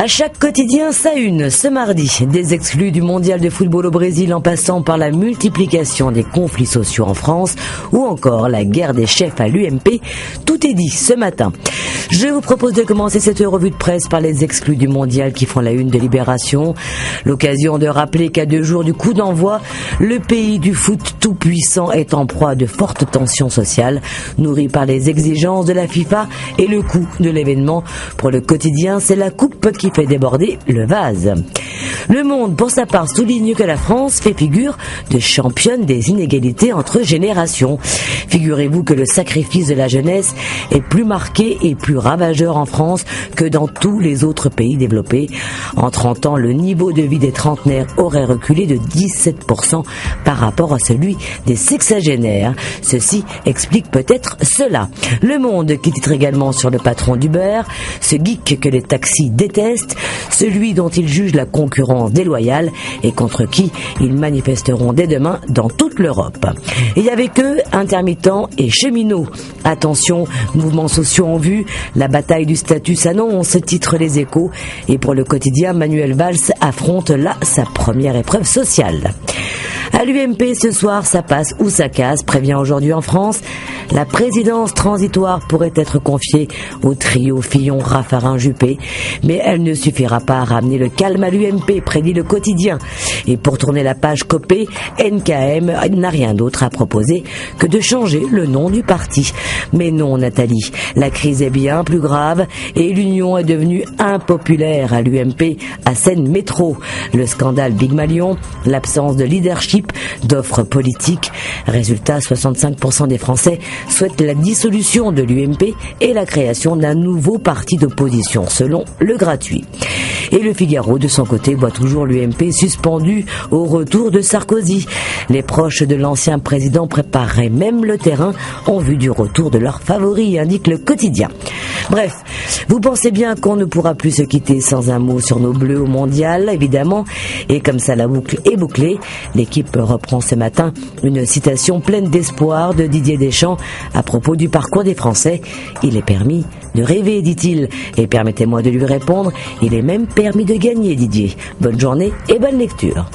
À chaque quotidien, sa une, ce mardi, des exclus du mondial de football au Brésil en passant par la multiplication des conflits sociaux en France ou encore la guerre des chefs à l'UMP, tout est dit ce matin. Je vous propose de commencer cette revue de presse par les exclus du mondial qui font la une de Libération. L'occasion de rappeler qu'à 2 jours du coup d'envoi, le pays du foot tout puissant est en proie à de fortes tensions sociales, nourries par les exigences de la FIFA et le coût de l'événement. Pour le quotidien, c'est la coupe qui fait déborder le vase. Le Monde, pour sa part, souligne que la France fait figure de championne des inégalités entre générations. Figurez-vous que le sacrifice de la jeunesse est plus marqué et plus ravageur en France que dans tous les autres pays développés. En 30 ans, le niveau de vie des trentenaires aurait reculé de 17% par rapport à celui des sexagénaires. Ceci explique peut-être cela. Le Monde qui titre également sur le patron d'Uber, ce geek que les taxis détestent, celui dont ils jugent la concurrence déloyale et contre qui ils manifesteront dès demain dans toute l'Europe. Et avec eux, intermittents et cheminots. Attention, mouvements sociaux en vue, la bataille du statut s'annonce, titre Les Échos. Et pour le quotidien, Manuel Valls affronte là sa première épreuve sociale. À l'UMP ce soir, ça passe ou ça casse, prévient aujourd'hui en France. La présidence transitoire pourrait être confiée au trio Fillon-Raffarin-Juppé, mais elle ne suffira pas à ramener le calme à l'UMP, prédit le quotidien. Et pour tourner la page copée, NKM n'a rien d'autre à proposer que de changer le nom du parti. Mais non, Nathalie, la crise est bien plus grave et l'union est devenue impopulaire à l'UMP, à Seine Métro. Le scandale Big Malion, l'absence de leadership, d'offres politiques. Résultat, 65% des Français souhaitent la dissolution de l'UMP et la création d'un nouveau parti d'opposition, selon Le Gratuit. Et le Figaro, de son côté, voit toujours l'UMP suspendu au retour de Sarkozy. Les proches de l'ancien président prépareraient même le terrain en vue du retour de leur favori, indique le quotidien. Bref, vous pensez bien qu'on ne pourra plus se quitter sans un mot sur nos bleus au mondial, évidemment. Et comme ça, la boucle est bouclée. L'équipe reprend ce matin une citation pleine d'espoir de Didier Deschamps à propos du parcours des Français. Il est permis de rêver, dit-il. Et permettez-moi de lui répondre, il est même permis de gagner, Didier. Bonne journée et bonne lecture.